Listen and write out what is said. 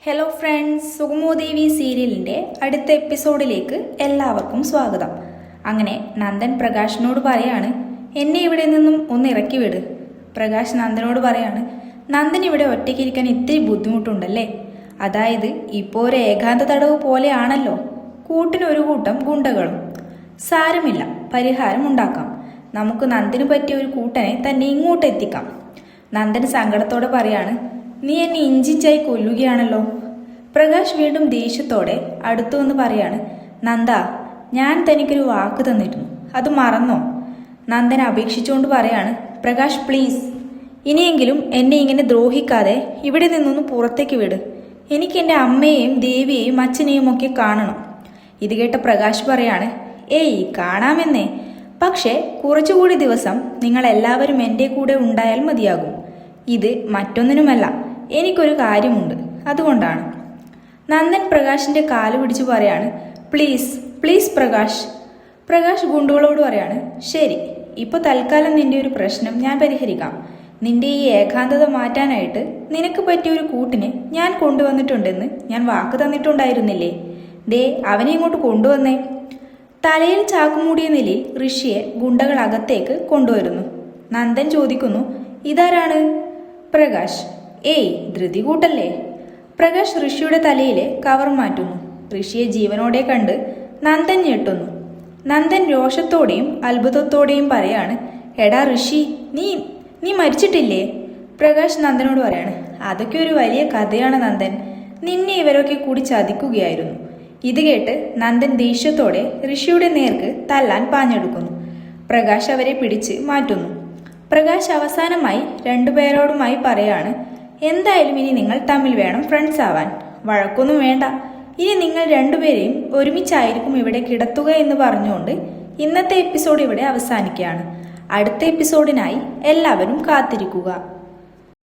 Hello friends, സുഗമോദേവി സീരിയലിൻ്റെ അടുത്ത എപ്പിസോഡിലേക്ക് എല്ലാവർക്കും സ്വാഗതം. അങ്ങനെ നന്ദൻ പ്രകാശിനോട് പറയാണ്, എന്നെ ഇവിടെ നിന്നും ഒന്ന് ഇറക്കി വിട്. പ്രകാശ് നന്ദനോട് പറയാണ്, നന്ദൻ ഇവിടെ ഒറ്റയ്ക്കിരിക്കാൻ ഇത്തിരി ബുദ്ധിമുട്ടുണ്ടല്ലേ? അതായത് ഇപ്പോൾ ഒരു ഏകാന്ത തടവ് പോലെയാണല്ലോ. കൂട്ടിനൊരു കൂട്ടം ഗുണ്ടകളും. സാരമില്ല, പരിഹാരം ഉണ്ടാക്കാം. നമുക്ക് നന്ദന് പറ്റിയ ഒരു കൂട്ടനെ തന്നെ ഇങ്ങോട്ട് എത്തിക്കാം. നന്ദൻ സങ്കടത്തോടെ പറയാണ്, നീ എന്നെ ഇഞ്ചിഞ്ചായി കൊല്ലുകയാണല്ലോ. പ്രകാശ് വീണ്ടും ദേഷ്യത്തോടെ അടുത്തു വന്ന് പറയാണ്, നന്ദ, ഞാൻ തനിക്കൊരു വാക്ക് തന്നിരുന്നു, അത് മറന്നോ? നന്ദൻ അപേക്ഷിച്ചുകൊണ്ട് പറയാണ്, പ്രകാശ് പ്ലീസ്, ഇനിയെങ്കിലും എന്നെ ഇങ്ങനെ ദ്രോഹിക്കാതെ ഇവിടെ നിന്നൊന്ന് പുറത്തേക്ക് വിട്. എനിക്ക് എൻ്റെ അമ്മയെയും ദേവിയെയും അച്ഛനെയും ഒക്കെ കാണണം. ഇത് കേട്ട പ്രകാശ് പറയാണ്, ഏയ് കാണാമെന്നേ, പക്ഷേ കുറച്ചുകൂടി ദിവസം നിങ്ങൾ എല്ലാവരും എൻ്റെ കൂടെ ഉണ്ടായാൽ മതിയാകും. ഇത് മറ്റൊന്നിനുമല്ല, എനിക്കൊരു കാര്യമുണ്ട്, അതുകൊണ്ടാണ്. നന്ദൻ പ്രകാശിന്റെ കാല് പിടിച്ചു പറയാണ്, പ്ലീസ് പ്ലീസ് പ്രകാശ്. പ്രകാശ് ഗുണ്ടുകളോട് പറയാണ്, ശരി, ഇപ്പോൾ തൽക്കാലം നിന്റെ ഒരു പ്രശ്നം ഞാൻ പരിഹരിക്കാം. നിന്റെ ഈ ഏകാന്തത മാറ്റാനായിട്ട് നിനക്ക് പറ്റിയ ഒരു കൂട്ടിനെ ഞാൻ കൊണ്ടുവന്നിട്ടുണ്ടെന്ന് ഞാൻ വാക്ക് തന്നിട്ടുണ്ടായിരുന്നില്ലേ? ദേ അവനെ ഇങ്ങോട്ട് കൊണ്ടുവന്നേ. തലയിൽ ചാക്കുമൂടിയ നിലയിൽ ഋഷിയെ ഗുണ്ടകൾ അകത്തേക്ക് കൊണ്ടുവരുന്നു. നന്ദൻ ചോദിക്കുന്നു, ഇതാരാണ്? പ്രകാശ്, ഏയ് ധൃതി കൂട്ടല്ലേ. പ്രകാശ് ഋഷിയുടെ തലയിലെ കവർ മാറ്റുന്നു. ഋഷിയെ ജീവനോടെ കണ്ട് നന്ദൻ ഞെട്ടുന്നു. നന്ദൻ രോഷത്തോടെയും അത്ഭുതത്തോടെയും പറയാണ്, എടാ ഋഷി, നീ മരിച്ചിട്ടില്ലേ? പ്രകാശ് നന്ദനോട് പറയാണ്, അതൊക്കെ ഒരു വലിയ കഥയാണ് നന്ദൻ, നിന്നെ ഇവരൊക്കെ കൂടി ചതിക്കുകയായിരുന്നു. ഇത് കേട്ട് നന്ദൻ ദേഷ്യത്തോടെ ഋഷിയുടെ നേർക്ക് തല്ലാൻ പാഞ്ഞെടുക്കുന്നു. പ്രകാശ് അവരെ പിടിച്ച് മാറ്റുന്നു. പ്രകാശ് അവസാനമായി രണ്ടുപേരോടുമായി പറയാണ്, എന്തായാലും ഇനി നിങ്ങൾ തമ്മിൽ വേണം ഫ്രണ്ട്സ് ആവാൻ. വഴക്കൊന്നും വേണ്ട. ഇനി നിങ്ങൾ രണ്ടുപേരെയും ഒരുമിച്ചായിരിക്കും ഇവിടെ കിടത്തുക എന്ന് പറഞ്ഞുകൊണ്ട് ഇന്നത്തെ എപ്പിസോഡ് ഇവിടെ അവസാനിക്കുകയാണ്. അടുത്ത എപ്പിസോഡിനായി എല്ലാവരും കാത്തിരിക്കുക.